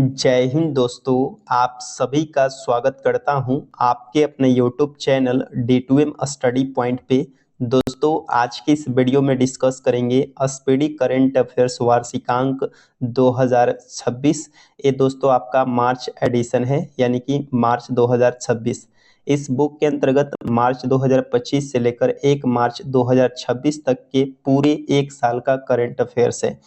जय हिंद दोस्तों। आप सभी का स्वागत करता हूं आपके अपने YouTube channel D2M study point पे। दोस्तों आज की इस वीडियो में डिस्कस करेंगे स्पीडी करंट अफेयर्स वार्षिकांक 2026। ये दोस्तों आपका मार्च एडिशन है, यानी कि मार्च 2026। इस बुक के अंतर्गत मार्च 2025 से लेकर 1 मार्च 2026 तक के पूरे एक साल का करंट अफेयर्स है।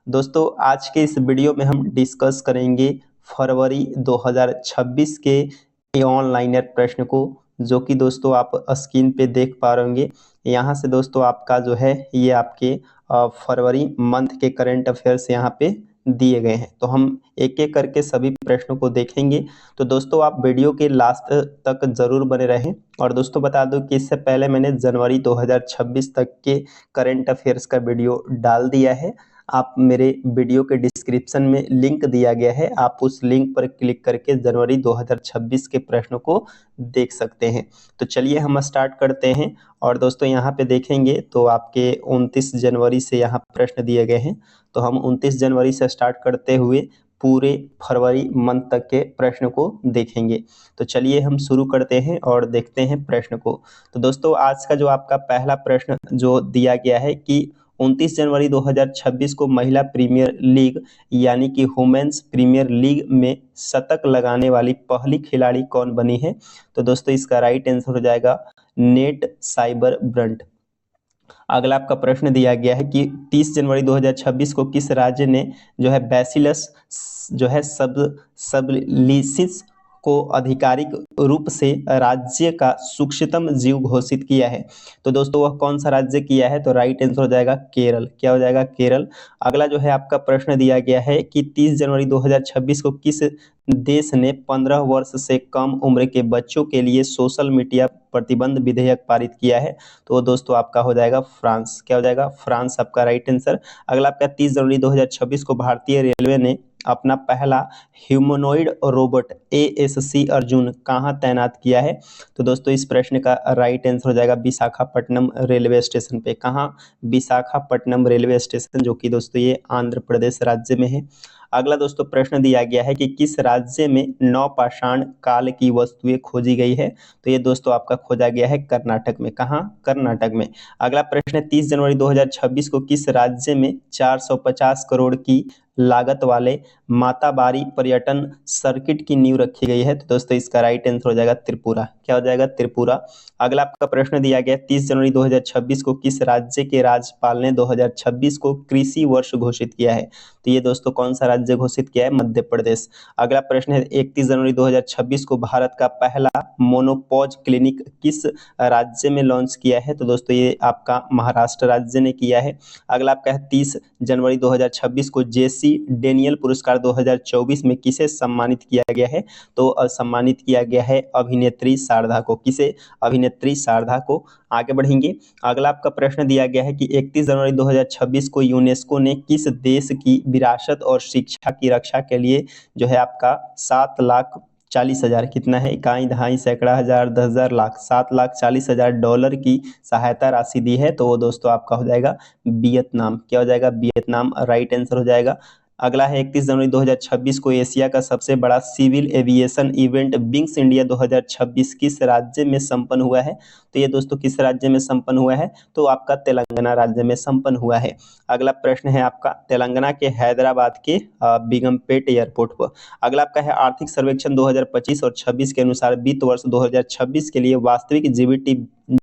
दोस्तों आज के इस वीडियो में हम डिस्कस करेंगे फरवरी 2026 के ऑनलाइनर प्रश्न को, जो कि दोस्तों आप स्क्रीन पे देख पा रहे होंगे। यहाँ से दोस्तों आपका जो है ये आपके फरवरी मंथ के करंट अफेयर्स यहाँ पे दिए गए हैं। तो हम एक एक करके सभी प्रश्नों को देखेंगे। तो दोस्तों आप वीडियो के लास्ट तक जरूर बने रहें। और दोस्तों बता दूं कि इससे पहले मैंने जनवरी 2026 तक के करंट अफेयर्स का वीडियो डाल दिया है। आप मेरे वीडियो के डिस्क्रिप्शन में लिंक दिया गया है, आप उस लिंक पर क्लिक करके जनवरी 2026 के प्रश्नों को देख सकते हैं। तो चलिए हम स्टार्ट करते हैं। और दोस्तों यहाँ पे देखेंगे तो आपके 29 जनवरी से यहाँ प्रश्न दिए गए हैं। तो हम 29 जनवरी से स्टार्ट करते हुए पूरे फरवरी मंथ तक के प्रश्न को देखेंगे। तो चलिए हम शुरू करते हैं और देखते हैं प्रश्न को। तो दोस्तों आज का जो आपका पहला प्रश्न जो दिया गया है कि 29 जनवरी 2026 को महिला प्रीमियर लीग यानी कि वुमेन्स प्रीमियर लीग में शतक लगाने वाली पहली खिलाड़ी कौन बनी है? तो दोस्तों इसका राइट आंसर हो जाएगा नेट साइबर ब्रंट। अगला आपका प्रश्न दिया गया है कि 30 जनवरी 2026 को किस राज्य ने जो है बैसिलस जो है सबलिसिस को आधिकारिक रूप से राज्य का सूक्ष्मतम जीव घोषित किया है? तो दोस्तों वह कौन सा राज्य किया है? तो राइट आंसर हो जाएगा केरल। क्या हो जाएगा? केरल। अगला जो है आपका प्रश्न दिया गया है कि 30 जनवरी 2026 को किस देश ने 15 वर्ष से कम उम्र के बच्चों के लिए सोशल मीडिया प्रतिबंध विधेयक पारित किया है? तो दोस्तों आपका हो जाएगा फ्रांस। क्या हो जाएगा? फ्रांस आपका राइट आंसर। अगला आपका 30 जनवरी 2026 को भारतीय रेलवे ने अपना पहला ह्यूमनॉइड रोबोट ASC अर्जुन कहाँ तैनात किया है? तो दोस्तों इस प्रश्न का राइट आंसर हो जाएगा विशाखापट्टनम रेलवे स्टेशन पे। कहाँ? विशाखापट्टनम रेलवे स्टेशन, जो कि दोस्तों ये आंध्र प्रदेश राज्य में है। अगला दोस्तों प्रश्न दिया गया है कि किस राज्य में नवपाषाण काल की वस्तुएं खोजी गई है? तो ये दोस्तों आपका खोजा गया है कर्नाटक में। कहाँ? कर्नाटक में। अगला प्रश्न है 30 जनवरी 2026 को किस राज्य में 450 करोड़ की लागत वाले माताबारी पर्यटन सर्किट की नींव रखी गई है? तो दोस्तों इसका राइट आंसर हो जाएगा त्रिपुरा। क्या हो जाएगा? त्रिपुरा। अगला आपका प्रश्न दिया गया 30 जनवरी 2026 को किस राज्य के राज्यपाल ने 2026 को कृषि वर्ष घोषित किया है? तो ये दोस्तों कौन सा राज्य घोषित किया है? मध्य प्रदेश। अगला प्रश्न है 31 जनवरी 2026 को भारत का पहला मोनोपॉज क्लिनिक किस राज्य में लॉन्च किया है? तो दोस्तों ये आपका महाराष्ट्र राज्य ने किया है। अगला आपका है 30 जनवरी 2026 को JC डेनियल पुरस्कार 2024 में किसे सम्मानित किया गया है? तो सम्मानित किया गया है अभिनेत्री शारदा को। किसे? अभिनेत्री शारदा को। आगे बढ़ेंगे। अगला आपका प्रश्न दिया गया है कि 31 जनवरी 2026 को यूनेस्को ने किस देश की विरासत और शिक्षा की रक्षा के लिए जो है आपका 7,40,000 कितना है? इकाई, दहाई, सैकड़ा, हजार, 10,000, लाख, $7,40,000 की सहायता राशि दी है? तो वो दोस्तों आपका हो जाएगा वियतनाम। क्या हो जाएगा? वियतनाम राइट आंसर हो जाएगा। अगला है 31 जनवरी 2026 को एशिया का सबसे बड़ा civil aviation event wings India 2026 किस राज्य में संपन्न हुआ है? तो ये दोस्तों किस राज्य में संपन्न हुआ है? तो आपका तेलंगाना राज्य में संपन्न हुआ है। अगला प्रश्न है आपका तेलंगाना के हैदराबाद के बेगमपेट एयरपोर्ट पर। अगला आपका है आर्थिक सर्वेक्षण 2025 और 26 के अनुसार वित्त वर्ष 2026 के लिए वास्तविक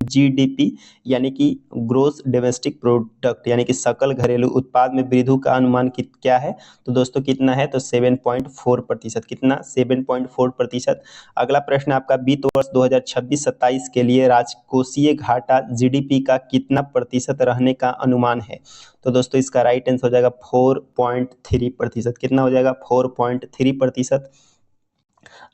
GDP यानी कि ग्रोस डोमेस्टिक प्रोडक्ट यानी कि सकल घरेलू उत्पाद में वृद्धि का अनुमान क्या है? तो दोस्तों कितना है? तो 7.4%। कितना? 7.4%। अगला प्रश्न आपका वित्त वर्ष 2026-27 के लिए राजकोषीय घाटा GDP का कितना प्रतिशत रहने का अनुमान है? तो दोस्तों इसका राइट आंसर हो जाएगा 4.3%। कितना हो जाएगा? 4.3%।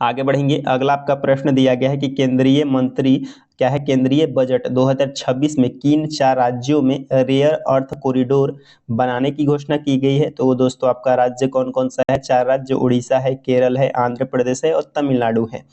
आगे बढ़ेंगे। अगला आपका प्रश्न दिया गया है कि केंद्रीय मंत्री क्या है? केंद्रीय बजट 2026 में किन 4 राज्यों में रेयर अर्थ कॉरिडोर बनाने की घोषणा की गई है? तो वो दोस्तों आपका राज्य कौन कौन सा है? 4 राज्य उड़ीसा है, केरल है, आंध्र प्रदेश है और तमिलनाडु है।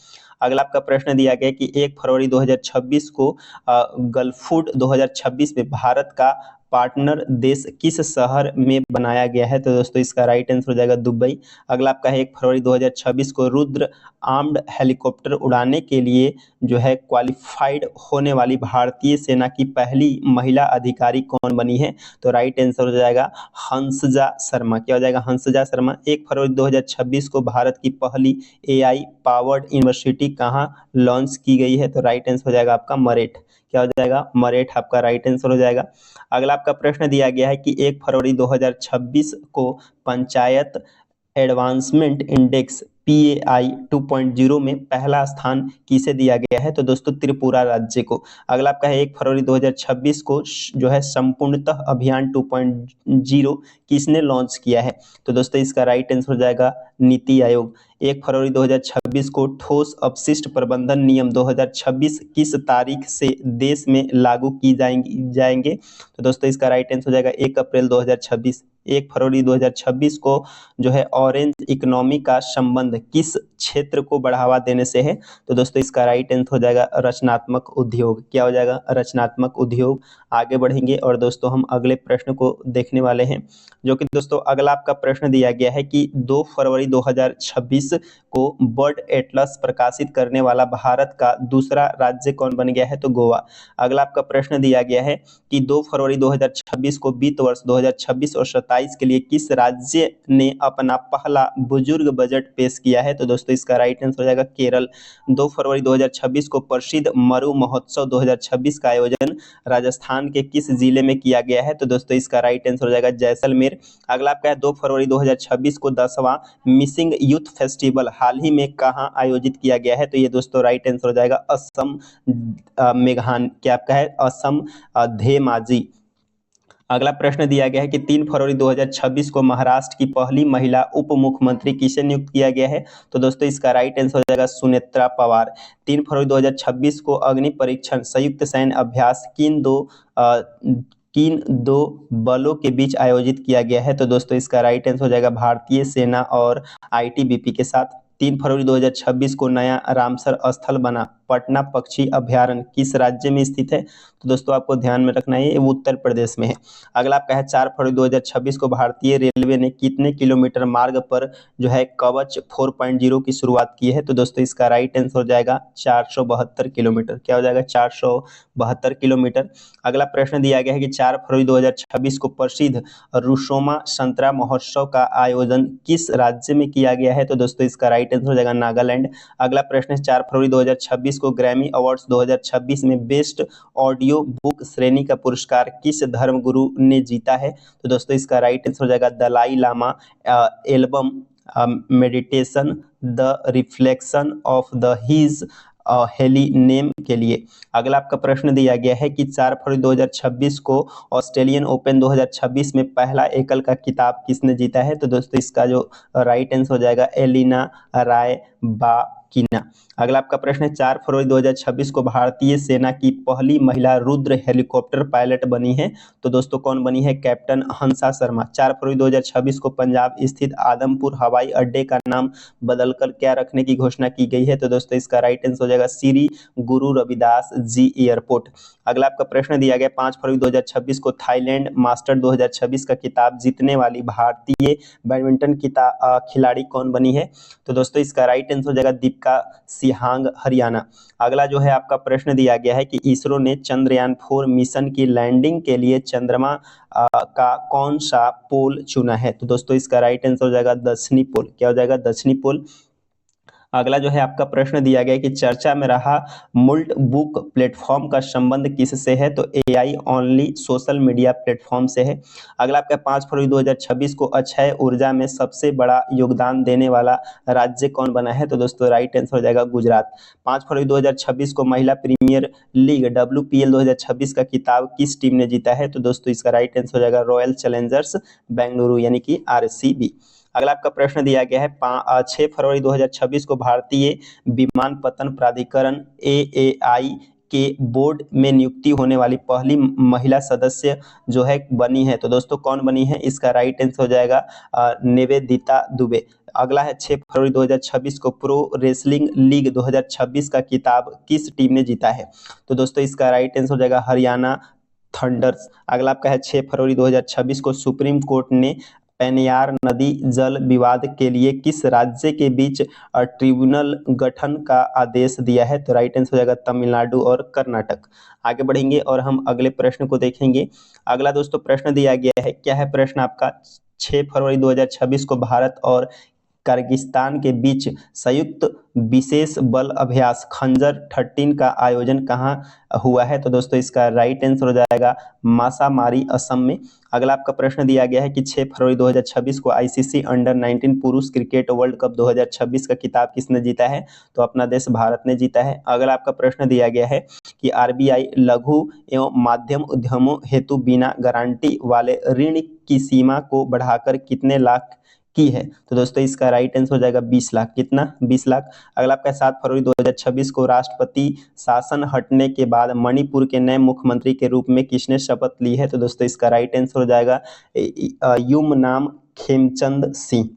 अगला आपका प्रश्न दिया गया कि 1 फरवरी 2026 को गल्फ फूड 2026 में भारत का पार्टनर देश किस शहर में बनाया गया है? तो दोस्तों इसका राइट आंसर हो जाएगा दुबई। अगला आपका है 1 फरवरी 2026 को रुद्र आर्म्ड हेलीकॉप्टर उड़ाने के लिए जो है क्वालिफाइड होने वाली भारतीय सेना की पहली महिला अधिकारी कौन बनी है? तो राइट आंसर हो जाएगा हंसजा शर्मा। क्या हो जाएगा? हंसजा शर्मा। 1 फरवरी 2026 को भारत की पहली एआई पावर्ड यूनिवर्सिटी कहाँ लॉन्च की गई है? तो राइट आंसर हो जाएगा आपका मरेठ। क्या हो जाएगा? मरेठ आपका राइट आंसर हो जाएगा। अगला आपका प्रश्न दिया गया है कि 1 फरवरी 2026 को पंचायत एडवांसमेंट इंडेक्स PAI 2.0 में पहला स्थान किसे दिया गया है? तो दोस्तों त्रिपुरा राज्य को। अगला आपका है 1 फरवरी 2026 को जो है संपूर्णतः अभियान 2.0 किसने लॉन्च किया है? तो दोस्तों इसका राइट आंसर हो जाएगा नीति आयोग। 1 फरवरी 2026 को ठोस अपशिष्ट प्रबंधन नियम 2026 किस तारीख से देश में लागू की जाएंगे? तो दोस्तों इसका राइट आंसर हो जाएगा 1 अप्रैल 2026। 1 फरवरी 2026 को जो है ऑरेंज इकोनॉमी का संबंध किस क्षेत्र को बढ़ावा देने से है? तो दोस्तों इसका राइट आंसर हो जाएगा रचनात्मक उद्योग। क्या हो जाएगा? रचनात्मक उद्योग। आगे बढ़ेंगे और दोस्तों हम अगले प्रश्न को देखने वाले हैं, जो कि दोस्तों अगला आपका प्रश्न दिया गया है कि 2 फरवरी 2026 को बर्ड एटलस प्रकाशित करने वाला भारत का दूसरा राज्य कौन बन गया है? तो गोवा। अगला आपका प्रश्न दिया गया है कि 2 फरवरी 2026 को वित्त वर्ष 2026 और 27 के लिए किस राज्य ने अपना पहला बुजुर्ग बजट पेश किया है? तो दोस्तों इसका राइट आंसर हो जाएगा केरल। 2 फरवरी 2026 को प्रसिद्ध मरु महोत्सव 2026 का आयोजन राजस्थान के किस जिले में किया गया है? तो दोस्तों इसका राइट आंसर हो जाएगा जैसलमेर। अगला आपका है 2 फरवरी 2026 को 10वां मिसिंग यूथ फेस्टिवल हाल ही में कहाँ आयोजित किया गया है? तो ये दोस्तों राइट आंसर हो जाएगा असम मेघान क्या आपका है असम धेमाजी। अगला प्रश्न दिया गया है कि 3 फरवरी 2026 को महाराष्ट्र की पहली महिला उप मुख्यमंत्री किसे नियुक्त किया गया है? तो दोस्तों इसका राइट आंसर हो जाएगा सुनेत्रा पवार। 3 फरवरी 2026 को अग्नि परीक्षण संयुक्त सैन्य अभ्यास किन दो बलों के बीच आयोजित किया गया है? तो दोस्तों इसका राइट आंसर हो जाएगा भारतीय सेना और ITBP के साथ। 3 फरवरी 2026 को नया रामसर स्थल बना पटना पक्षी अभ्यारण्य किस राज्य में स्थित है? तो दोस्तों आपको ध्यान में रखना है, ये उत्तर प्रदेश में है। अगला आपका है 4 फरवरी 2026 को भारतीय रेलवे ने कितने किलोमीटर मार्ग पर जो है कवच 4.0 की शुरुआत की है? तो दोस्तों इसका राइट आंसर हो जाएगा 472 किलोमीटर। क्या हो जाएगा? 472 किलोमीटर। अगला प्रश्न दिया गया है कि 4 फरवरी 2026 को प्रसिद्ध रुसोमा संतरा महोत्सव का आयोजन किस राज्य में किया गया है? तो दोस्तों इसका राइट आंसर हो जाएगा नागालैंड। अगला प्रश्न है 4 फरवरी 2026 को ग्रैमी अवार्ड्स 2026 में बेस्ट ऑडियो बुक श्रेणी का पुरस्कार किस धर्मगुरु ने जीता है? तो दोस्तों इसका राइट आंसर हो जाएगा Dalai Lama. Album meditation the reflection of the his holy name के लिए। अगला आपका प्रश्न दिया गया है कि 4 फरवरी 2026 को ऑस्ट्रेलियन ओपन 2026 में पहला एकल का खिताब किसने जीता है? तो दोस्तों इसका जो राइट आंसर हो जाएगा एलिना रायबाकिना। अगला आपका प्रश्न है 4 फरवरी 2026 को भारतीय सेना की पहली महिला रुद्र हेलीकॉप्टर पायलट बनी है। तो दोस्तों कौन बनी है? कैप्टन हंसा शर्मा। 4 फरवरी 2026 को पंजाब स्थित आदमपुर हवाई अड्डे का नाम बदलकर क्या रखने की घोषणा की गई है? तो दोस्तों इसका राइट आंसर हो जाएगा श्री गुरु रविदास जी एयरपोर्ट। अगला आपका प्रश्न दिया गया 5 फरवरी 2026 को थाईलैंड मास्टर 2026 का खिताब जीतने वाली भारतीय बैडमिंटन खिलाड़ी कौन बनी है? तो दोस्तों इसका राइट आंसर हो जाएगा दीपिका सिहांग हरियाणा। अगला जो है आपका प्रश्न दिया गया है कि इसरो ने चंद्रयान 4 मिशन की लैंडिंग के लिए चंद्रमा का कौन सा पोल चुना है? तो दोस्तों इसका राइट आंसर हो जाएगा दक्षिणी पोल। क्या हो जाएगा? दक्षिणी पोल। अगला जो है आपका प्रश्न दिया गया है कि चर्चा में रहा मुल्ट बुक प्लेटफॉर्म का संबंध किससे है? तो AI only social media platform से है। अगला आपका 5 फरवरी 2026 को अक्षय ऊर्जा में सबसे बड़ा योगदान देने वाला राज्य कौन बना है? तो दोस्तों राइट आंसर हो जाएगा गुजरात। 5 फरवरी 2026 को महिला प्रीमियर लीग WPL 2026 का खिताब किस टीम ने जीता है? तो दोस्तों इसका राइट आंसर हो जाएगा रॉयल चैलेंजर्स बेंगलुरु यानी कि RCB। अगला आपका प्रश्न दिया गया है 6 फरवरी 2026 को भारतीय विमानपत्तन प्राधिकरण AAI के बोर्ड में नियुक्ति होने वाली पहली महिला सदस्य जो है बनी है। तो दोस्तों कौन बनी है? इसका राइट आंसर हो जाएगा निवेदिता दुबे। अगला है 6 फरवरी 2026 को प्रो रेसलिंग लीग 2026 का खिताब किस टीम ने जीता है? तो दोस्तों इसका राइट आंसर हो जाएगा हरियाणा थंडर्स। अगला आपका है 6 फरवरी 2026 को सुप्रीम कोर्ट ने पेनियार नदी जल विवाद के लिए किस राज्य के बीच ट्रिब्यूनल गठन का आदेश दिया है? तो राइट आंसर हो जाएगा तमिलनाडु और कर्नाटक। आगे बढ़ेंगे और हम अगले प्रश्न को देखेंगे। अगला दोस्तों प्रश्न दिया गया है, क्या है प्रश्न आपका? 6 फरवरी 2026 को भारत और किर्गिस्तान के बीच संयुक्त विशेष बल अभ्यास खंजर 13 का आयोजन कहाँ हुआ है? तो दोस्तों इसका राइट आंसर हो जाएगा मासामारी, असम में। अगला आपका प्रश्न दिया गया है कि 6 फरवरी 2026 को आईसीसी अंडर 19 पुरुष क्रिकेट वर्ल्ड कप 2026 का खिताब किसने जीता है? तो अपना देश भारत ने जीता है। अगला आपका प्रश्न दिया गया है कि आरबीआई लघु एवं माध्यम उद्यमों हेतु बिना गारंटी वाले ऋण की सीमा को बढ़ाकर कितने लाख की है? तो दोस्तों इसका राइट आंसर हो जाएगा 20 लाख। कितना? 20 लाख। अगला आपका 7 फरवरी 2026 को राष्ट्रपति शासन हटने के बाद मणिपुर के नए मुख्यमंत्री के रूप में किसने शपथ ली है? तो दोस्तों इसका राइट आंसर हो जाएगा युमनाम खेमचंद सिंह।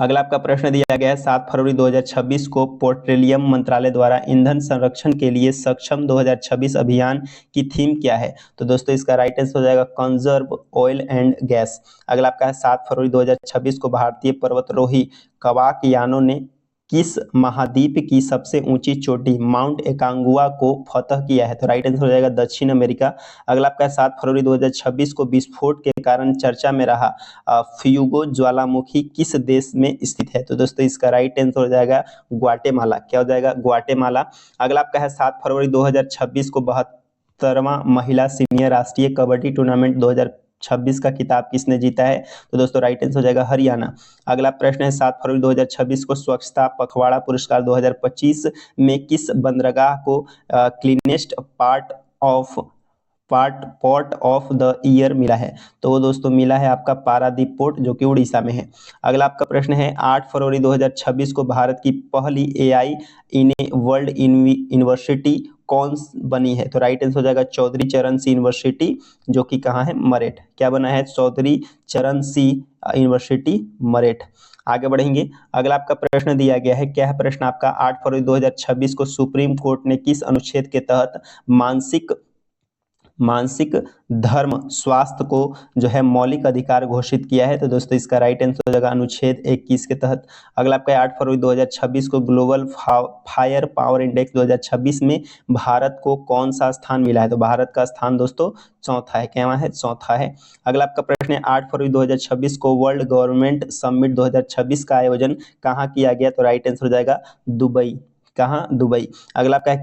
अगला आपका प्रश्न दिया गया है 7 फरवरी 2026 को पेट्रोलियम मंत्रालय द्वारा ईंधन संरक्षण के लिए सक्षम 2026 अभियान की थीम क्या है? तो दोस्तों इसका राइट आंसर हो जाएगा कंजर्व ऑयल एंड गैस। अगला आपका है 7 फरवरी 2026 को भारतीय पर्वतारोही कवाकयानो ने किस महाद्वीप की सबसे ऊंची चोटी माउंट एकांगुआ को फतह किया है? तो राइट आंसर हो जाएगा दक्षिण अमेरिका। अगला आपका 7 फरवरी 2026 को विस्फोट के कारण चर्चा में रहा फ्यूगो ज्वालामुखी किस देश में स्थित है? तो दोस्तों इसका राइट आंसर हो जाएगा ग्वाटेमाला। क्या हो जाएगा? ग्वाटेमाला। अगला आपका है 7 फरवरी 2026 को 72वां महिला सीनियर राष्ट्रीय कबड्डी टूर्नामेंट 2026 का खिताब किसने जीता है? तो दोस्तों राइट आंसर हो जाएगा हरियाणा। अगला प्रश्न है 7 फरवरी 2026 को स्वच्छता पखवाड़ा पुरस्कार 2025 में किस बंदरगाह को cleanest port of the year मिला है? तो वो दोस्तों मिला है आपका पारादीप पोर्ट, जो कि उड़ीसा में है। अगला आपका प्रश्न है 8 फरवरी 2026 को भारत की पहली एआई इन वर्ल्ड यूनिवर्सिटी कौन बनी है? तो राइट आंसर हो जाएगा चौधरी चरण सिंह यूनिवर्सिटी, जो कि कहाँ है? मरेठ। क्या बना है? चौधरी चरण सिंह यूनिवर्सिटी मरेठ। आगे बढ़ेंगे। अगला आपका प्रश्न दिया गया है, क्या है प्रश्न आपका? 8 फरवरी 2026 को सुप्रीम कोर्ट ने किस अनुच्छेद के तहत मानसिक धर्म स्वास्थ्य को जो है मौलिक अधिकार घोषित किया है? तो दोस्तों इसका राइट आंसर हो जाएगा अनुच्छेद 21 के तहत। अगला आपका 8 फरवरी 2026 को ग्लोबल फायर पावर इंडेक्स 2026 में भारत को कौन सा स्थान मिला है? तो भारत का स्थान दोस्तों चौथा है। क्या है? चौथा है। अगला आपका प्रश्न है 8 फरवरी 2026 को वर्ल्ड गवर्नमेंट समिट 2026 का आयोजन कहाँ किया गया? तो राइट आंसर हो जाएगा दुबई। कहाँ? दुबई। अगला आपका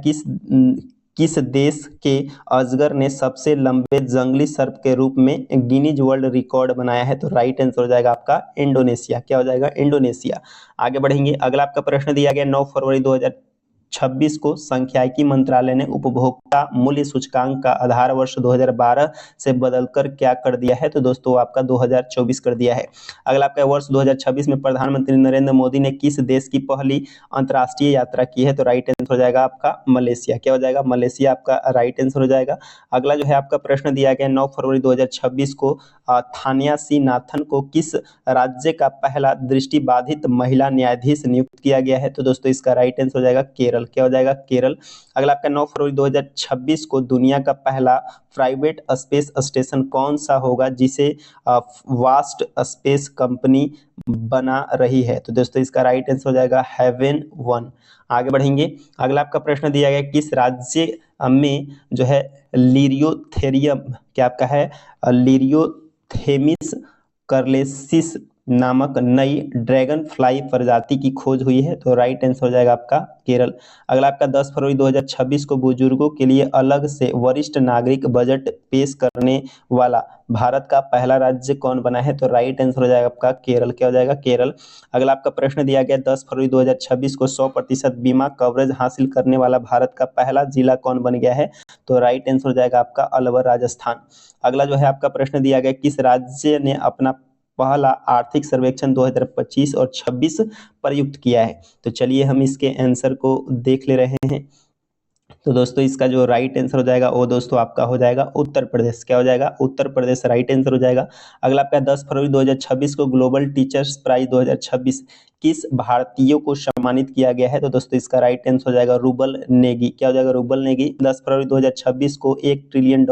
किस देश के अजगर ने सबसे लंबे जंगली सर्प के रूप में गिनीज वर्ल्ड रिकॉर्ड बनाया है? तो राइट आंसर हो जाएगा आपका इंडोनेशिया। क्या हो जाएगा? इंडोनेशिया। आगे बढ़ेंगे। अगला आपका प्रश्न दिया गया 9 फरवरी 2026 को सांख्यिकी मंत्रालय ने उपभोक्ता मूल्य सूचकांक का आधार वर्ष 2012 से बदलकर क्या कर दिया है? तो दोस्तों आपका 2024 कर दिया है। अगला आपका वर्ष 2026 में प्रधानमंत्री नरेंद्र मोदी ने किस देश की पहली अंतर्राष्ट्रीय यात्रा की है? तो राइट आंसर हो जाएगा आपका मलेशिया। क्या हो जाएगा? मलेशिया आपका राइट आंसर हो जाएगा। अगला जो है आपका प्रश्न दिया गया 9 फरवरी 2026 को थानियासीनाथन को किस राज्य का पहला दृष्टिबाधित महिला न्यायाधीश नियुक्त किया गया है? तो दोस्तों इसका राइट आंसर हो जाएगा केरल। क्या हो जाएगा? केरल। अगला आपका 9 फरवरी 2026 को दुनिया का पहला प्राइवेट स्पेस स्टेशन कौन सा होगा जिसे वास्ट स्पेस कंपनी बना रही है? तो दोस्तों इसका राइट आंसर हो जाएगा हेवन 1। आगे बढ़ेंगे। अगला आपका प्रश्न दिया गया किस राज्य में जो है लिरियोथेरियम क्या आपका है लिरियोथेमिस कर्लेसिस नामक नई ड्रैगन फ्लाई प्रजाति की खोज हुई है? तो राइट आंसर हो जाएगा आपका केरल। अगला आपका 10 फरवरी 2026 को बुजुर्गों के लिए अलग से वरिष्ठ नागरिक बजट पेश करने वाला भारत का पहला राज्य कौन बना है? तो राइट आंसर हो जाएगा आपका केरल। क्या हो जाएगा? केरल। अगला आपका प्रश्न दिया गया 10 फरवरी 2026 को 100% बीमा कवरेज हासिल करने वाला भारत का पहला जिला कौन बन गया है? तो राइट आंसर हो जाएगा आपका अलवर, राजस्थान। अगला जो है आपका प्रश्न दिया गया किस राज्य ने अपना पहला आर्थिक सर्वेक्षण 2025 और 26 प्रयुक्त किया है? तो चलिए हम इसके आंसर को देख ले रहे हैं। तो दोस्तों इसका जो राइट आंसर हो जाएगा वो दोस्तों आपका हो जाएगा उत्तर प्रदेश। क्या हो जाएगा? उत्तर प्रदेश राइट आंसर हो जाएगा। अगला आपका 10 फरवरी 2026 को ग्लोबल टीचर्स प्राइज 2026 किस भारतीय को सम्मानित किया गया है? तो दोस्तों इसका राइट आंसर हो जाएगा रूबल नेगी। क्या हो जाएगा? रूबल नेगी। 10 फरवरी 2026 को $1 ट्रिलियन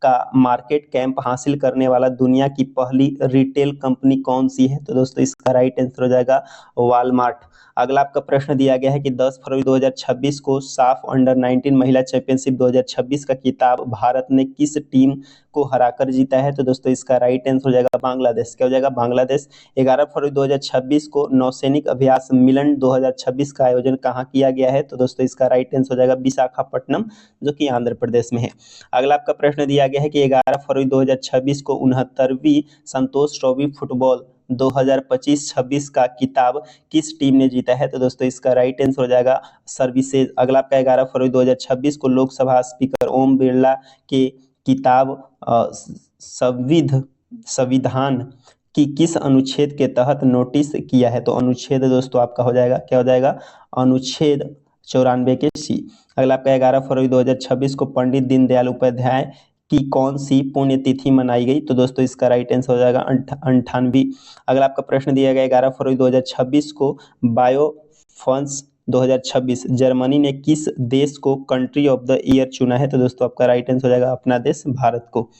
का मार्केट कैप हासिल करने वाला दुनिया की पहली रिटेल कंपनी कौन सी है? तो दोस्तों इसका राइट आंसर हो जाएगा वॉलमार्ट। अगला आपका प्रश्न दिया गया है कि 10 फरवरी 2026 को साफ अंडर 19 महिला चैंपियनशिप 2026 का खिताब भारत ने किस टीम को हराकर जीता है? तो दोस्तों इसका राइट आंसर हो जाएगा बांग्लादेश। क्या हो जाएगा? बांग्लादेश। 11 फरवरी 2026 को नौसैनिक अभ्यास मिलन 2026 का आयोजन कहाँ किया गया है? तो दोस्तों इसका राइट आंसर हो जाएगा विशाखापट्टनम, जो कि आंध्र प्रदेश में है। अगला आपका प्रश्न दिया गया है कि 11 फरवरी 2026 को 69वीं संतोष ट्रॉफी फुटबॉल 2025-26 का खिताब किस टीम ने जीता है? तो दोस्तों इसका राइट आंसर हो जाएगा सर्विसेज। अगला आपका 11 फरवरी 2026 को लोकसभा स्पीकर ओम बिरला के किताब संविधान की किस अनुच्छेद के तहत नोटिस किया है? तो अनुच्छेद दोस्तों आपका हो जाएगा, क्या हो जाएगा? अनुच्छेद 94 के सी। अगला आपका 11 फरवरी 2026 को पंडित दीनदयाल उपाध्याय की कौन सी पुण्यतिथि मनाई गई? तो दोस्तों इसका राइट आंसर हो जाएगा 98। अगला आपका प्रश्न दिया गया 11 फरवरी 2026 को बायोफन्स 2026 जर्मनी ने किस देश को कंट्री ऑफ द ईयर चुना है? तो दोस्तों आपका राइट आंसर हो जाएगा अपना देश भारत को।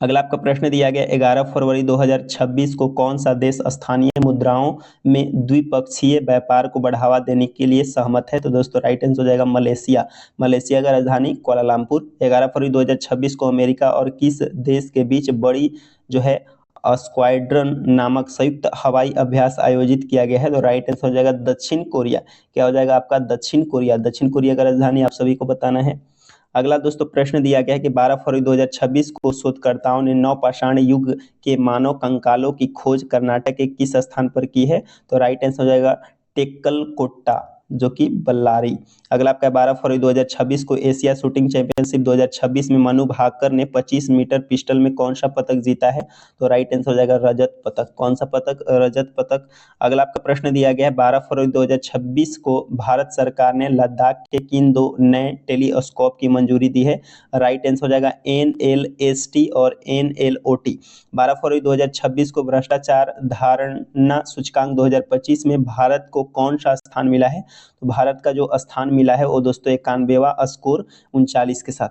अगला आपका प्रश्न दिया गया 11 फरवरी 2026 को कौन सा देश स्थानीय मुद्राओं में द्विपक्षीय व्यापार को बढ़ावा देने के लिए सहमत है? तो दोस्तों राइट आंसर हो जाएगा मलेशिया। मलेशिया का राजधानी कुआलालंपुर। 11 फरवरी 2026 को अमेरिका और किस देश के बीच बड़ी जो है स्क्वाड्रन नामक संयुक्त हवाई अभ्यास आयोजित किया गया है? तो राइट आंसर हो जाएगा दक्षिण कोरिया। क्या हो जाएगा आपका? दक्षिण कोरिया। दक्षिण कोरिया का राजधानी आप सभी को बताना है। अगला दोस्तों प्रश्न दिया गया है कि 12 फरवरी 2026 को शोधकर्ताओं ने नवपाषाण युग के मानव कंकालों की खोज कर्नाटक के किस स्थान पर की है? तो राइट आंसर हो जाएगा टेक्कलकोट्टा, जो कि बल्लारी। अगला आपका 12 फरवरी 2026 को एशिया शूटिंग चैंपियनशिप 2026 में मनु भाकर ने 25 मीटर पिस्टल में कौन सा पदक जीता है? तो राइट आंसर हो जाएगा रजत पदक। कौन सा पदक? रजत पदक। अगला आपका प्रश्न दिया गया है 12 फरवरी 2026 को भारत सरकार ने लद्दाख के किन दो नए टेलीस्कोप की मंजूरी दी है? राइट आंसर हो जाएगा NLST और NLOT। 12 फरवरी 2026 को भ्रष्टाचार धारणा सूचकांक 2025 में भारत को कौन सा स्थान मिला है? तो भारत का जो स्थान मिला है वो दोस्तों 91वां स्कोर 39 के साथ,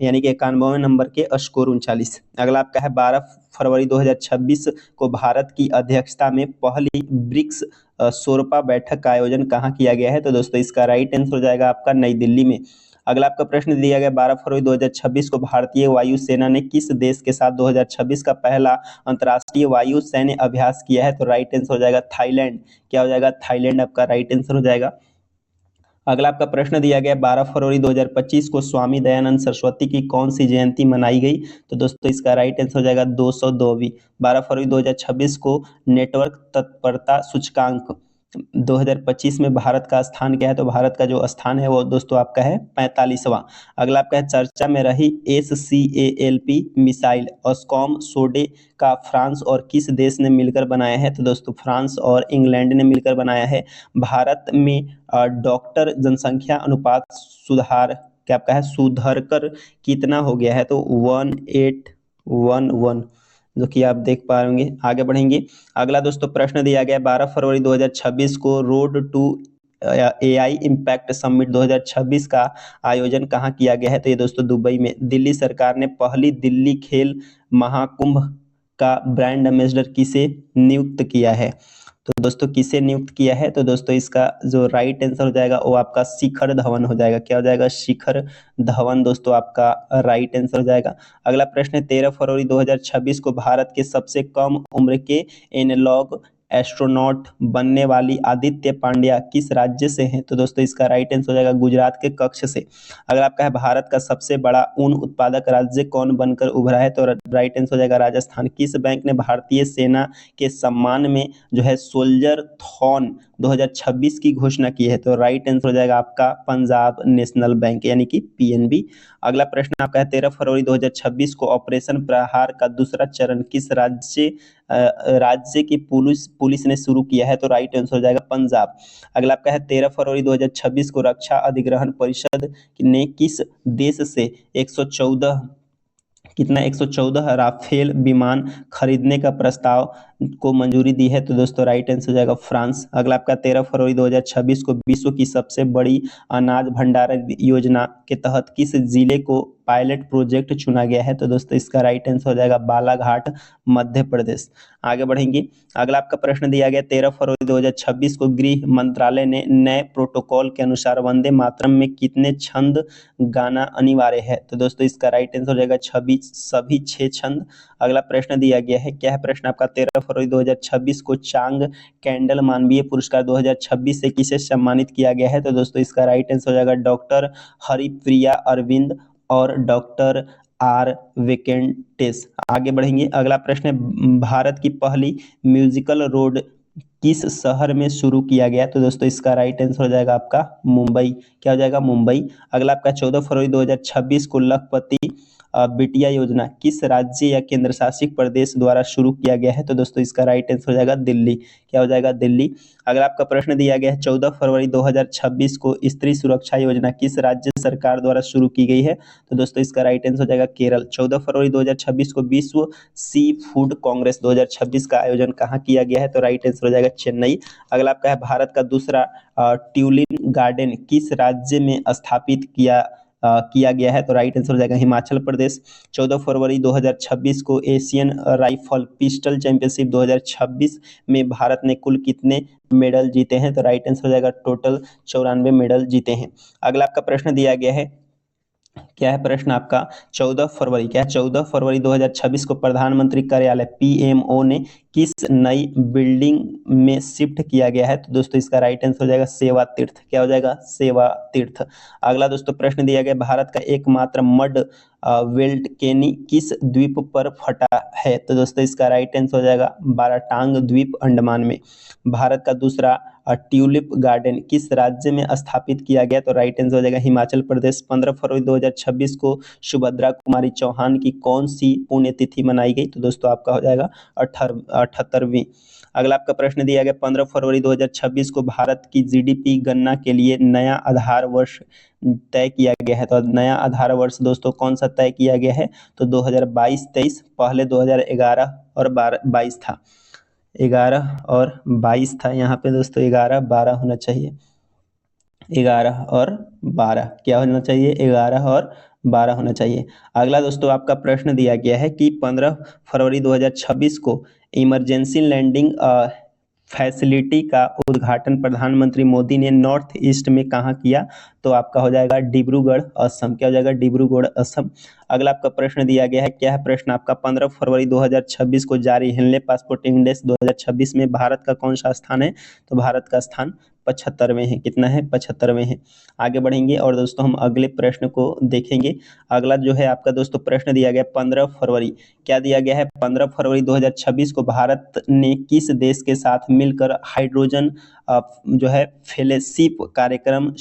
यानी कि 91वें नंबर के स्कोर 39। अगला आपका है 12 फरवरी 2026 को भारत की अध्यक्षता में पहली ब्रिक्स शोरपा बैठक का आयोजन कहाँ किया गया है? तो दोस्तों इसका राइट आंसर हो जाएगा आपका नई दिल्ली में। अगला आपका प्रश्न दिया गया 12 फरवरी 2026 को भारतीय वायुसेना ने किस देश के साथ 2026 का पहला अंतर्राष्ट्रीय वायु सैन्य अभ्यास किया है? तो राइट आंसर हो जाएगा थाईलैंड। क्या हो जाएगा? थाईलैंड आपका राइट आंसर हो जाएगा। अगला आपका प्रश्न दिया गया 12 फरवरी 2025 को स्वामी दयानंद सरस्वती की कौन सी जयंती मनाई गई? तो दोस्तों इसका राइट आंसर हो जाएगा 202वीं। 12 फरवरी 2026 को नेटवर्क तत्परता सूचकांक 2025 में भारत का स्थान क्या है? तो भारत का जो स्थान है वो दोस्तों आपका है 45वां। अगला आपका है चर्चा में रही SCALP मिसाइल ऑस्कॉम सोडे का फ्रांस और किस देश ने मिलकर बनाया है? तो दोस्तों फ्रांस और इंग्लैंड ने मिलकर बनाया है। भारत में डॉक्टर जनसंख्या अनुपात सुधार क्या आपका है सुधरकर कितना हो गया है? तो 1811, जो कि आप देख पाएंगे। आगे बढ़ेंगे। अगला दोस्तों प्रश्न दिया गया 12 फरवरी 2026 को road to AI impact summit 2026 का आयोजन कहाँ किया गया है? तो ये दोस्तों दुबई में। दिल्ली सरकार ने पहली दिल्ली खेल महाकुंभ का ब्रांड एम्बेसडर किसे नियुक्त किया है? तो दोस्तों किसे नियुक्त किया है? तो दोस्तों इसका जो राइट आंसर हो जाएगा वो आपका शिखर धवन हो जाएगा। क्या हो जाएगा? शिखर धवन दोस्तों आपका राइट आंसर हो जाएगा। अगला प्रश्न है 13 फरवरी 2026 को भारत के सबसे कम उम्र के एनालॉग एस्ट्रोनॉट बनने वाली आदित्य पांड्या किस राज्य से हैं? तो दोस्तों इसका राइट आंसर हो जाएगा गुजरात के कच्छ से। अगर आपका है भारत का सबसे बड़ा ऊन उत्पादक राज्य कौन बनकर उभरा है? तो राइट आंसर हो जाएगा राजस्थान। किस बैंक ने भारतीय सेना के सम्मान में जो है सोल्जर थॉन 2026 की घोषणा की है? तो राइट आंसर हो जाएगा आपका पंजाब नेशनल बैंक, यानी कि PNB। अगला प्रश्न आपका है 13 फरवरी 2026 को ऑपरेशन प्रहार का दूसरा चरण किस राज्य राज्य की पुलिस पुलिस ने शुरू किया है? तो राइट आंसर हो जाएगा पंजाब। अगला आपका है 13 फरवरी 2026 को रक्षा अधिग्रहण परिषद ने किस देश से 114 कितना 114 राफेल विमान खरीदने का प्रस्ताव को मंजूरी दी है? तो दोस्तों राइट आंसर हो जाएगा फ्रांस। अगला आपका 13 फरवरी 2026 को विश्व की सबसे बड़ी अनाज भंडारण योजना के तहत किस जिले को पायलट प्रोजेक्ट चुना गया है? तो दोस्तों इसका राइट आंसर हो जाएगा बालाघाट, मध्य प्रदेश। आगे बढ़ेंगे। अगला आपका प्रश्न दिया गया 13 फरवरी 2026 को गृह मंत्रालय ने नए प्रोटोकॉल के अनुसार वंदे मातरम में कितने छंद गाना अनिवार्य है? तो दोस्तों इसका राइट आंसर हो जाएगा सभी 6 छंद। अगला प्रश्न दिया गया है, क्या है प्रश्न आपका 13 फरवरी 2026 को चांग कैंडल मानवीय पुरस्कार 2026 से किसे सम्मानित किया गया है? तो दोस्तों इसका राइट आंसर हो जाएगा डॉक्टर हरिप्रिया अरविंद और डॉक्टर आर वेंकटेश। आगे बढ़ेंगे। अगला प्रश्न है, भारत की पहली म्यूजिकल रोड किस शहर में शुरू किया गया? तो दोस्तों इसका राइट आंसर हो जाएगा आपका मुंबई। क्या हो जाएगा? मुंबई। अगला आपका 14 फरवरी 2026 को लखपति बिटिया योजना किस राज्य या केंद्र शासित प्रदेश द्वारा शुरू किया गया है? तो दोस्तों इसका राइट आंसर हो जाएगा दिल्ली। क्या हो जाएगा? दिल्ली। अगर आपका प्रश्न दिया गया है 14 फरवरी 2026 को स्त्री सुरक्षा योजना किस राज्य सरकार द्वारा शुरू की गई है? तो दोस्तों इसका राइट आंसर हो जाएगा केरल। 14 फरवरी 2026 को विश्व सी फूड कांग्रेस 2026 का आयोजन कहाँ किया गया है? तो राइट आंसर हो जाएगा चेन्नई। अगला आपका है, भारत का दूसरा ट्यूलिप गार्डन किस राज्य में स्थापित किया गया है? तो राइट आंसर हो जाएगा हिमाचल प्रदेश। 14 फरवरी 2026 को एशियन राइफल पिस्टल चैंपियनशिप 2026 में भारत ने कुल कितने मेडल जीते हैं? तो राइट आंसर हो जाएगा टोटल 94 मेडल जीते हैं। अगला आपका प्रश्न दिया गया है, क्या है प्रश्न आपका 14 फरवरी, क्या है 14 फरवरी 2026 को प्रधानमंत्री कार्यालय पीएमओ ने किस नई बिल्डिंग में शिफ्ट किया गया है? तो दोस्तों इसका राइट आंसर हो जाएगा सेवा तीर्थ। क्या हो जाएगा? सेवा तीर्थ। अगला दोस्तों प्रश्न दिया गया, भारत का एकमात्र मड वेल्टकेनी किस द्वीप पर फटा है? तो दोस्तों इसका राइट आंसर हो जाएगा बाराटांग द्वीप, अंडमान में। भारत का दूसरा ट्यूलिप गार्डन किस राज्य में स्थापित किया गया? तो राइट आंसर हो जाएगा हिमाचल प्रदेश। 15 फरवरी 2026 को सुभद्रा कुमारी चौहान की कौन सी पुण्यतिथि मनाई गई? तो दोस्तों आपका हो जाएगा 78वीं। अगला आपका प्रश्न दिया गया 15 फरवरी 2026 को भारत की जीडीपी गणना के लिए नया आधार वर्ष तय किया गया है। तो नया आधार वर्ष दोस्तों कौन सा तय किया गया है? तो 2022-23, पहले 2011 और 22 था। 11 और 22 था, यहाँ पे दोस्तों 11-12 होना चाहिए। 11 और 12 क्या होना चाहिए? 11 और 12 होना चाहिए। अगला दोस्तों आपका प्रश्न दिया गया है कि 15 फरवरी 2026 को इमरजेंसी लैंडिंग फैसिलिटी का उद्घाटन प्रधानमंत्री मोदी ने नॉर्थ ईस्ट में कहाँ किया? तो आपका हो जाएगा डिब्रूगढ़, असम। क्या हो जाएगा? डिब्रूगढ़, असम। अगला आपका प्रश्न दिया गया है, क्या है प्रश्न आपका 15 फरवरी 2026 को जारी हेनले पासपोर्ट इंडेक्स 2026 में भारत का कौन सा स्थान है? तो भारत का स्थान 75वें है। कितना है? 75वें है। आगे बढ़ेंगे और दोस्तों हम अगले प्रश्न को देखेंगे। अगला जो है आपका दोस्तों प्रश्न दिया गया 15 फरवरी, क्या दिया गया है? 15 फरवरी 2026 को भारत ने किस देश के साथ मिलकर हाइड्रोजन जो है फेलोशिप कार्यक्रम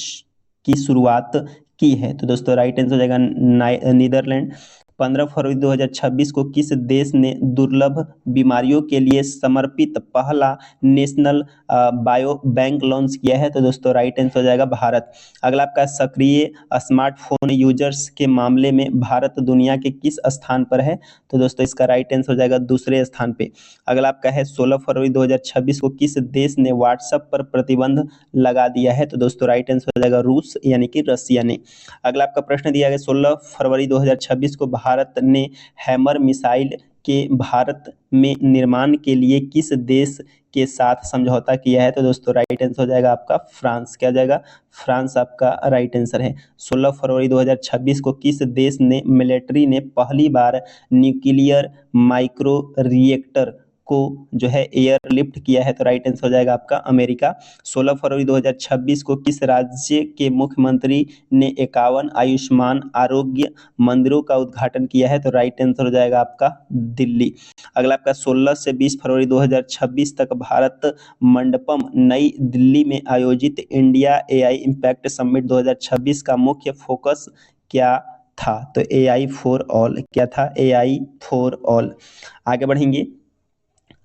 की शुरुआत की है? तो दोस्तों राइट आंसर हो जाएगा नीदरलैंड। 15 फरवरी 2026 को किस देश ने दुर्लभ बीमारियों के लिए समर्पित पहला नेशनल बायो बैंक लॉन्च किया है? तो दोस्तों राइट आंसर हो जाएगा भारत। अगला आपका सक्रिय स्मार्टफोन यूजर्स के मामले में भारत दुनिया के किस स्थान पर है? तो दोस्तों इसका राइट आंसर हो जाएगा दूसरे स्थान पे। अगला आपका है 16 फरवरी 2026 को किस देश ने व्हाट्सएप पर प्रतिबंध लगा दिया है? तो दोस्तों राइट आंसर हो जाएगा रूस, यानी कि रसिया ने। अगला आपका प्रश्न दिया गया 16 फरवरी 2026 को भारत ने हैमर मिसाइल के भारत में निर्माण के लिए किस देश के साथ समझौता किया है? तो दोस्तों राइट आंसर हो जाएगा आपका फ्रांस। क्या हो जाएगा? फ्रांस आपका राइट आंसर है। 16 फरवरी 2026 को किस देश ने मिलिट्री ने पहली बार न्यूक्लियर माइक्रो रिएक्टर को जो है एयरलिफ्ट किया है? तो राइट आंसर हो जाएगा आपका अमेरिका। 16 फरवरी 2026 को किस राज्य के मुख्यमंत्री ने 51 आयुष्मान आरोग्य मंदिरों का उद्घाटन किया है? तो राइट आंसर हो जाएगा आपका दिल्ली। अगला आपका 16 से 20 फरवरी 2026 तक भारत मंडपम नई दिल्ली में आयोजित इंडिया एआई इम्पैक्ट समिट 2026 का मुख्य फोकस क्या था? तो एआई फॉर ऑल। क्या था? AI for all. आगे बढ़ेंगे।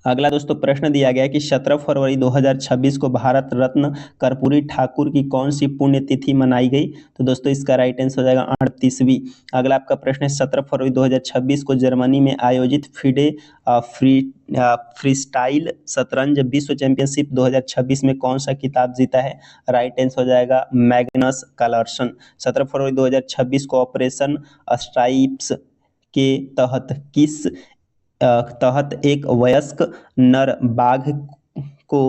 अगला दोस्तों प्रश्न दिया गया है कि 17 फरवरी 2026 को भारत रत्न कर्पूरी ठाकुर की कौन सी पुण्यतिथि मनाई गई। तो दोस्तों इसका राइट आंसर हो जाएगा 38वीं। अगला आपका प्रश्न है 17 फरवरी 2026 को जर्मनी में आयोजित फिडे फ्रीस्टाइल शतरंज विश्व चैंपियनशिप 2026 में कौन सा खिताब जीता है। राइट आंसर हो जाएगा मैग्नस कार्लसन। 17 फरवरी 2026 को ऑपरेशन स्ट्राइप्स के तहत एक वयस्क नर बाघ को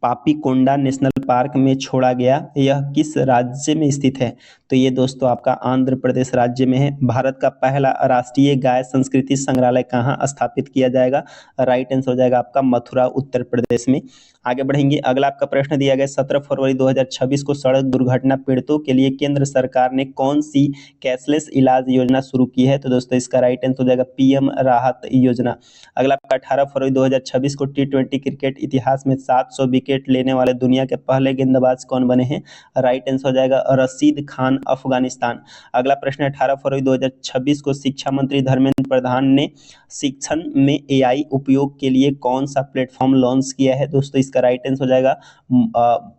पापीकोंडा नेशनल पार्क में छोड़ा गया। यह किस राज्य में स्थित है। तो ये दोस्तों आपका आंध्र प्रदेश राज्य में है। भारत का पहला राष्ट्रीय गाय संस्कृति संग्रहालय कहाँ स्थापित किया जाएगा। राइट आंसर हो जाएगा आपका मथुरा उत्तर प्रदेश में। आगे बढ़ेंगे। अगला आपका प्रश्न दिया गया 17 फरवरी 2026 को सड़क दुर्घटना पीड़ितों के लिए केंद्र सरकार ने कौन सी कैशलेस इलाज योजना शुरू की है। तो दोस्तों इसका राइट आंसर हो जाएगा पीएम राहत योजना। अगला आपका 18 फरवरी 2026 को T20 क्रिकेट इतिहास में 700 विकेट लेने वाले दुनिया के पहले गेंदबाज कौन बने हैं। राइट आंसर हो जाएगा रशीद खान अफगानिस्तान। अगला प्रश्न 18 फरवरी 2026 को शिक्षा मंत्री धर्मेंद्र प्रधान ने शिक्षण में AI उपयोग के लिए कौन सा प्लेटफॉर्म लॉन्च किया है। दोस्तों इसका राइट आंसर हो जाएगा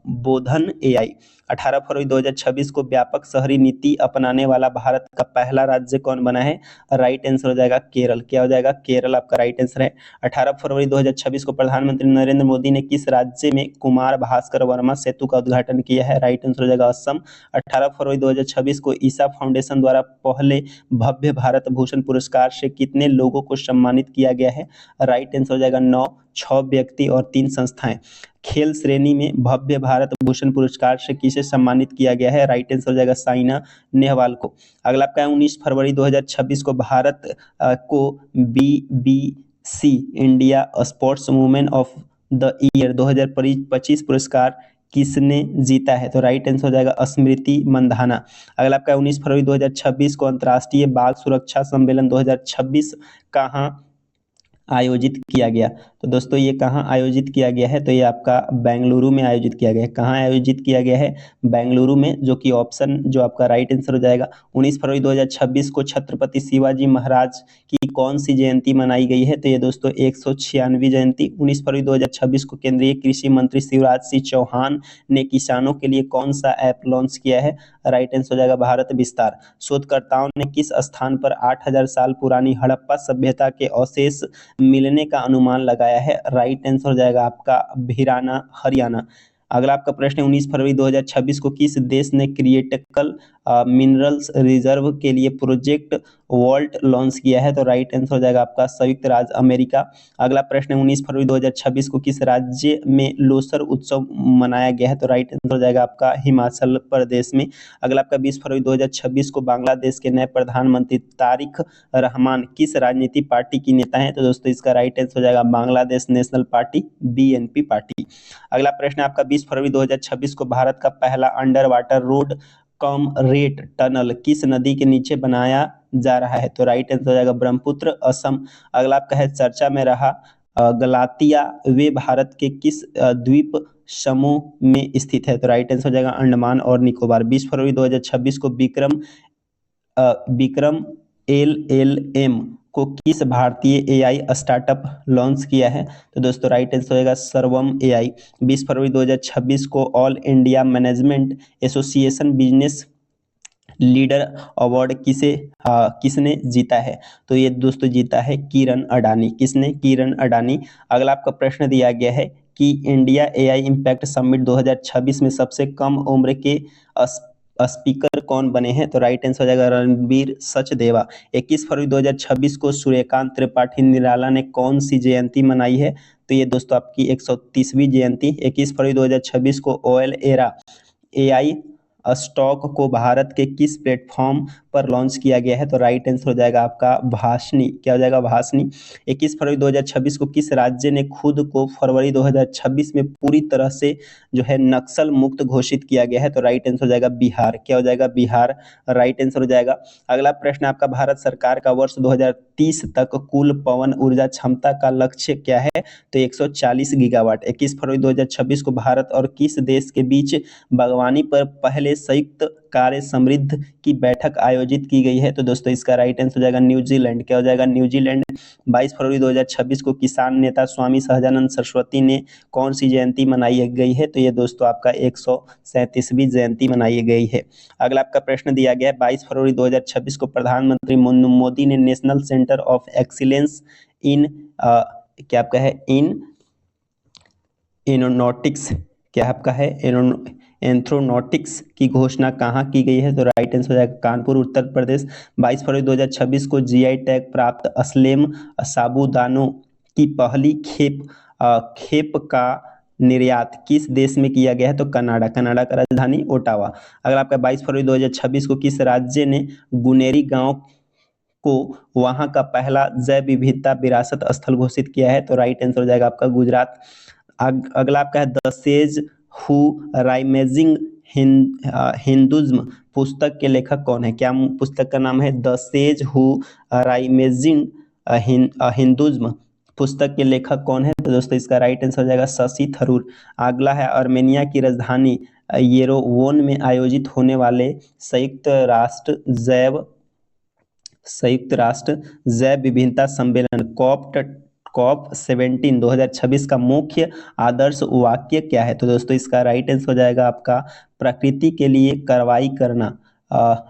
बोधन AI। 18 फरवरी 2026 को व्यापक शहरी नीति अपनाने वाला भारत का पहला राज्य कौन बना है। राइट आंसर हो जाएगा केरल। क्या हो जाएगा केरल आपका राइट आंसर है। 18 फरवरी 2026 को प्रधानमंत्री नरेंद्र मोदी ने किस राज्य में कुमार भास्कर वर्मा सेतु का उद्घाटन किया है। राइट आंसर हो जाएगा असम। 18 फरवरी 2026 को ईसा फाउंडेशन द्वारा पहले भव्य भारत भूषण पुरस्कार से कितने लोगों को सम्मानित किया गया है। राइट आंसर हो जाएगा 9, 6 व्यक्ति और 3 संस्थाएं। खेल श्रेणी में भव्य भारत भूषण पुरस्कार से किसे सम्मानित किया गया है। राइट आंसर हो जाएगा साइना नेहवाल को। अगला आपका 19 फरवरी 2026 को भारत को BBC India sports women of the year 2025 पुरस्कार किसने जीता है। तो राइट आंसर हो जाएगा स्मृति मंधाना। अगला आपका 19 फरवरी 2026 को अंतर्राष्ट्रीय बाघ सुरक्षा सम्मेलन 2026 कहाँ आयोजित किया गया। तो दोस्तों ये कहाँ आयोजित किया गया है। तो ये आपका बेंगलुरु में आयोजित किया गया है। कहाँ आयोजित किया गया है बेंगलुरु में, जो कि ऑप्शन जो आपका राइट आंसर हो जाएगा। 19 फरवरी 2026 को छत्रपति शिवाजी महाराज की कौन सी जयंती मनाई गई है। तो ये दोस्तों 196वीं जयंती। 19 फरवरी 2026 को केंद्रीय कृषि मंत्री शिवराज सिंह चौहान ने किसानों के लिए कौन सा ऐप लॉन्च किया है। राइट आंसर हो जाएगा भारत विस्तार। शोधकर्ताओं ने किस स्थान पर 8000 साल पुरानी हड़प्पा सभ्यता के अवशेष मिलने का अनुमान लगाया है। राइट आंसर हो जाएगा आपका भिराना हरियाणा। अगला आपका प्रश्न है 19 फरवरी 2026 को किस देश ने क्रिटिकल मिनरल्स रिजर्व के लिए प्रोजेक्ट वॉल्ट लॉन्च किया है। तो राइट आंसर हो जाएगा आपका संयुक्त राज्य अमेरिका। अगला प्रश्न है 19 फरवरी 2026 को किस राज्य में लोसर उत्सव मनाया गया है। तो राइट आंसर हो जाएगा आपका हिमाचल प्रदेश में। अगला आपका 20 फरवरी 2026 को बांग्लादेश के नए प्रधानमंत्री तारिक रहमान किस राजनीति पार्टी की नेता हैं। तो दोस्तों इसका राइट आंसर हो जाएगा Bangladesh national party BNP party. अगला प्रश्न आपका 20 फरवरी 2026 को भारत का पहला अंडर वाटर रोड कम रेट टनल किस नदी के नीचे बनाया जा रहा है। तो राइट आंसर हो जाएगा ब्रह्मपुत्र असम। अगला आपका है चर्चा में रहा गलातिया वे भारत के किस द्वीप समूह में स्थित है। तो राइट आंसर हो जाएगा अंडमान और निकोबार। 20 फरवरी 2026 को विक्रम LLM को किस भारतीय AI स्टार्टअप लॉन्च किया है। तो दोस्तों राइट आंसर होगा सर्वम AI। 20 फरवरी 2026 को all India management association business leader award किसने जीता है। तो ये दोस्तों जीता है किरण अडानी। किसने? किरण अडानी। अगला आपका प्रश्न दिया गया है कि इंडिया AI इम्पैक्ट समिट 2026 में सबसे कम उम्र के स्पीकर कौन बने हैं। तो राइट आंसर हो जाएगा रणबीर सचदेवा। 21 फरवरी 2026 को सूर्यकांत त्रिपाठी निराला ने कौन सी जयंती मनाई है। तो ये दोस्तों आपकी 130वीं जयंती। 21 फरवरी 2026 को ओएल एरा AI स्टॉक को भारत के किस प्लेटफॉर्म पर लॉन्च किया गया है। तो राइट आंसर हो जाएगा आपका भाषणी। क्या हो जाएगा? भाषणी। 21 फरवरी 2026 को किस राज्य ने खुद को फरवरी 2026 में पूरी तरह से जो है नक्सल मुक्त घोषित किया गया है। तो राइट आंसर हो जाएगा बिहार। क्या हो जाएगा? बिहार राइट आंसर हो जाएगा। अगला प्रश्न आपका भारत सरकार का वर्ष 2030 तक कुल पवन ऊर्जा क्षमता का लक्ष्य क्या है। तो 140 गीगावाट। 21 फरवरी 2026 को भारत और किस देश के बीच बागवानी पर पहले संयुक्त कार्य समृद्ध की बैठक आयोजित की गई है? तो दोस्तों इसका राइट आंसर हो जाएगा न्यूजीलैंड। क्या हो जाएगा? न्यूजीलैंड। 22 फरवरी 2026 को किसान नेता स्वामी सहजानंद सरस्वती ने कौन सी जयंती मनाई गई है? तो ये दोस्तों आपका 137वीं जयंती मनाई गई है। अगला आपका प्रश्न दिया गया है 22 फरवरी 2026 को प्रधानमंत्री मोदी ने national centre of excellence in क्या आपका है इन एरोनॉटिक्स क्या आपका है एंथ्रोनॉटिक्स की घोषणा कहाँ की गई है? तो राइट आंसर हो जाएगा कानपुर उत्तर प्रदेश। 22 फरवरी 2026 को जीआई टैग प्राप्त असलेम साबूदानों की पहली खेप का निर्यात किस देश में किया गया है? तो कनाडा का राजधानी ओटावा। अगर आपका 22 फरवरी 2026 को किस राज्य ने गुनेरी गांव को वहां का पहला जैव विविधता विरासत स्थल घोषित किया है? तो राइट आंसर हो जाएगा आपका गुजरात। अगला आपका है द सेज हु राइमेजिंग हिंदुज्म पुस्तक के लेखक कौन है? क्या पुस्तक का नाम है द सेज हु राइमेजिंग हिंदुज्म पुस्तक के लेखक कौन है? तो दोस्तों इसका राइट आंसर हो जाएगा शशि थरूर। अगला है आर्मेनिया की राजधानी येरेवन में आयोजित होने वाले संयुक्त राष्ट्र जैव विविधता सम्मेलन कॉप 17 2026 का मुख्य आदर्श वाक्य क्या है? तो दोस्तों इसका राइट आंसर हो जाएगा आपका प्रकृति के लिए कार्रवाई करना।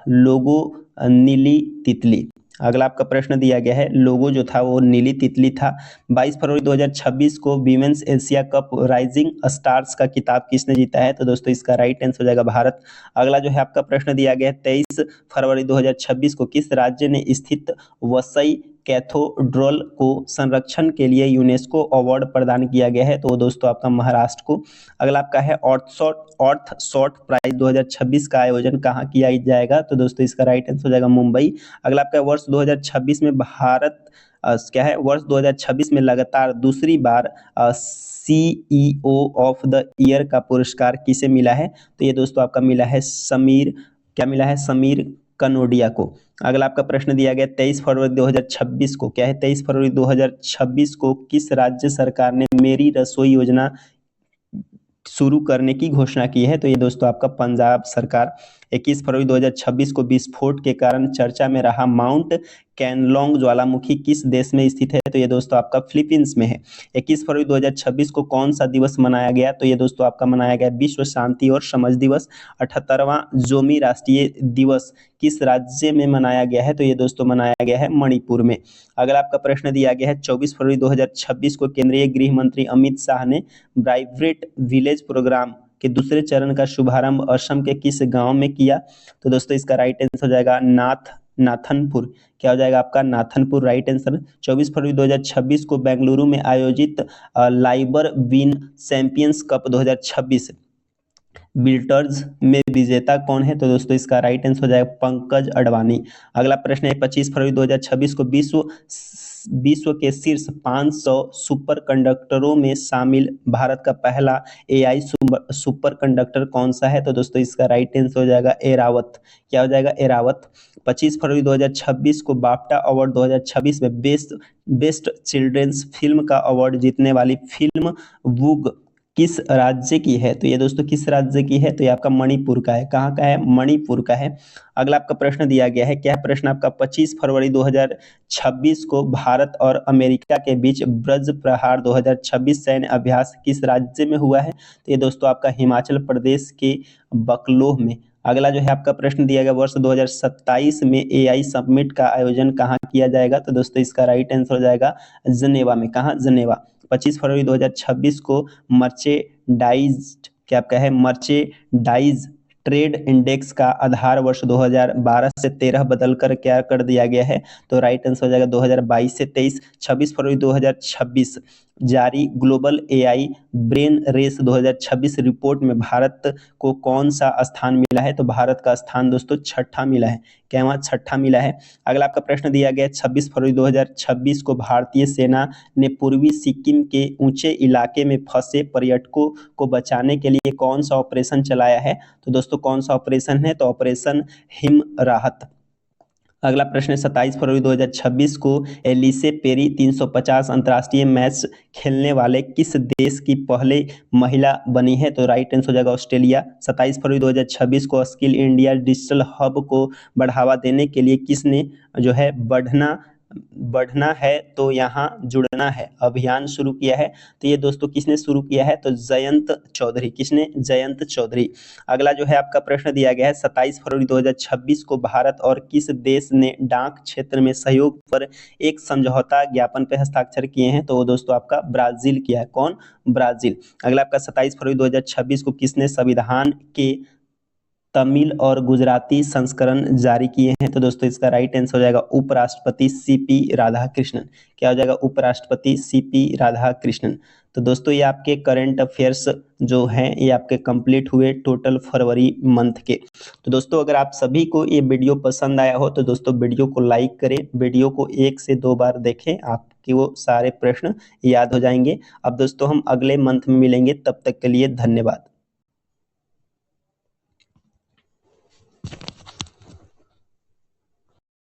लोगो नीली तितली। अगला आपका प्रश्न दिया गया है लोगो जो था वो नीली तितली था। 22 फरवरी 2026 को women's Asia cup rising stars का खिताब किसने जीता है? तो दोस्तों इसका राइट आंसर हो जाएगा भारत। अगला जो है आपका प्रश्न दिया गया है 23 फरवरी 2026 को किस राज्य ने स्थित वसई कैथोड्रल को संरक्षण के लिए यूनेस्को अवार्ड प्रदान किया गया है? तो दोस्तों आपका महाराष्ट्र को। अगला आपका है अर्थ शॉर्ट प्राइज 2026 का आयोजन कहाँ किया जाएगा? तो दोस्तों इसका राइट आंसर हो जाएगा मुंबई। अगला आपका वर्ष 2026 में वर्ष 2026 में लगातार दूसरी बार सीईओ ऑफ द ईयर का पुरस्कार किसे मिला है? तो ये दोस्तों आपका मिला है समीर कनोडिया को। अगला आपका प्रश्न दिया गया 23 फरवरी 2026 को 23 फरवरी 2026 को किस राज्य सरकार ने मेरी रसोई योजना शुरू करने की घोषणा की है? तो ये दोस्तों आपका पंजाब सरकार। 21 फरवरी 2026 को विस्फोट के कारण चर्चा में रहा माउंट कैनलोंग ज्वालामुखी किस देश में स्थित है? तो ये दोस्तों आपका फिलीपींस में है। 21 फरवरी 2026 को कौन सा दिवस मनाया गया? तो ये दोस्तों आपका मनाया गया विश्व शांति और समझ दिवस। 78वां जोमी राष्ट्रीय दिवस किस राज्य में मनाया गया है? तो ये दोस्तों मनाया गया है मणिपुर में। अगर आपका प्रश्न दिया गया है 24 फरवरी 2026 को केंद्रीय गृह मंत्री अमित शाह ने वाइब्रेंट विलेज प्रोग्राम के दूसरे चरण का शुभारंभ असम के किस गांव में किया? तो दोस्तों इसका राइट आंसर हो जाएगा नाथनपुर। क्या हो जाएगा आपका? नाथनपुर राइट आंसर। 24 फरवरी 2026 को बेंगलुरु में आयोजित लाइबर विन चैंपियंस कप 2026 बिल्टर्स में विजेता कौन है? तो दोस्तों इसका राइट आंसर हो जाएगा पंकज अडवाणी। अगला प्रश्न है 25 फरवरी 2026 को विश्व के शीर्ष 500 सुपर कंडक्टरों में शामिल भारत का पहला एआई सुपर कंडक्टर कौन सा है? तो दोस्तों इसका राइट आंसर हो जाएगा एरावत। क्या हो जाएगा? एरावत। 25 फरवरी 2026 को बाफ्टा अवार्ड 2026 में बेस्ट चिल्ड्रेंस फिल्म का अवार्ड जीतने वाली फिल्म वुग किस राज्य की है? तो ये दोस्तों किस राज्य की है? तो ये आपका मणिपुर का है। कहाँ का है? मणिपुर का है। अगला आपका प्रश्न दिया गया है क्या है प्रश्न आपका 25 फरवरी 2026 को भारत और अमेरिका के बीच ब्रज प्रहार 2026 सैन्य अभ्यास किस राज्य में हुआ है? तो ये दोस्तों आपका हिमाचल प्रदेश के बकलोह में। अगला जो है आपका प्रश्न दिया गया वर्ष 2027 में एआई समिट का आयोजन कहाँ किया जाएगा? तो दोस्तों इसका राइट आंसर हो जाएगा जनेवा में। कहाँ? जनेवा। 25 फरवरी 2026 को मर्चेंडाइज ट्रेड इंडेक्स का आधार वर्ष 2012 से 13 बदलकर क्या कर दिया गया है? तो राइट आंसर हो जाएगा 2022 से 23। 26 फरवरी 2026 जारी global AI brain race 2026 report में भारत को कौन सा स्थान मिला है? तो भारत का स्थान दोस्तों छठा मिला है। क्या वहाँ? छठा मिला है। अगला आपका प्रश्न दिया गया 26 फरवरी 2026 को भारतीय सेना ने पूर्वी सिक्किम के ऊंचे इलाके में फंसे पर्यटकों को बचाने के लिए कौन सा ऑपरेशन चलाया है? तो दोस्तों कौन सा ऑपरेशन है? तो ऑपरेशन हिम राहत। अगला प्रश्न है 27 फरवरी 2026 को एलिसे पेरी 350 अंतर्राष्ट्रीय मैच खेलने वाले किस देश की पहले महिला बनी है? तो राइट आंसर हो जाएगा ऑस्ट्रेलिया। 27 फरवरी 2026 को स्किल इंडिया डिजिटल हब को बढ़ावा देने के लिए किसने जो है बढ़ना है तो यहाँ जुड़ना है अभियान शुरू किया है। तो ये दोस्तों किसने शुरू किया है? तो जयंत चौधरी। किसने? जयंत चौधरी। अगला जो है आपका प्रश्न दिया गया है 27 फरवरी 2026 को भारत और किस देश ने डाक क्षेत्र में सहयोग पर एक समझौता ज्ञापन पे हस्ताक्षर किए हैं? तो वो दोस्तों आपका ब्राजील किया है। कौन? ब्राजील। अगला आपका 27 फरवरी 2026 को किसने संविधान के तमिल और गुजराती संस्करण जारी किए हैं? तो दोस्तों इसका राइट आंसर हो जाएगा उपराष्ट्रपति सीपी राधाकृष्णन। क्या हो जाएगा? उपराष्ट्रपति सीपी राधाकृष्णन। तो दोस्तों ये आपके करंट अफेयर्स जो हैं ये आपके कंप्लीट हुए टोटल फरवरी मंथ के। तो दोस्तों अगर आप सभी को ये वीडियो पसंद आया हो तो दोस्तों वीडियो को लाइक करें, वीडियो को 1 से 2 बार देखें, आपके वो सारे प्रश्न याद हो जाएंगे। अब दोस्तों हम अगले मंथ में मिलेंगे, तब तक के लिए धन्यवाद।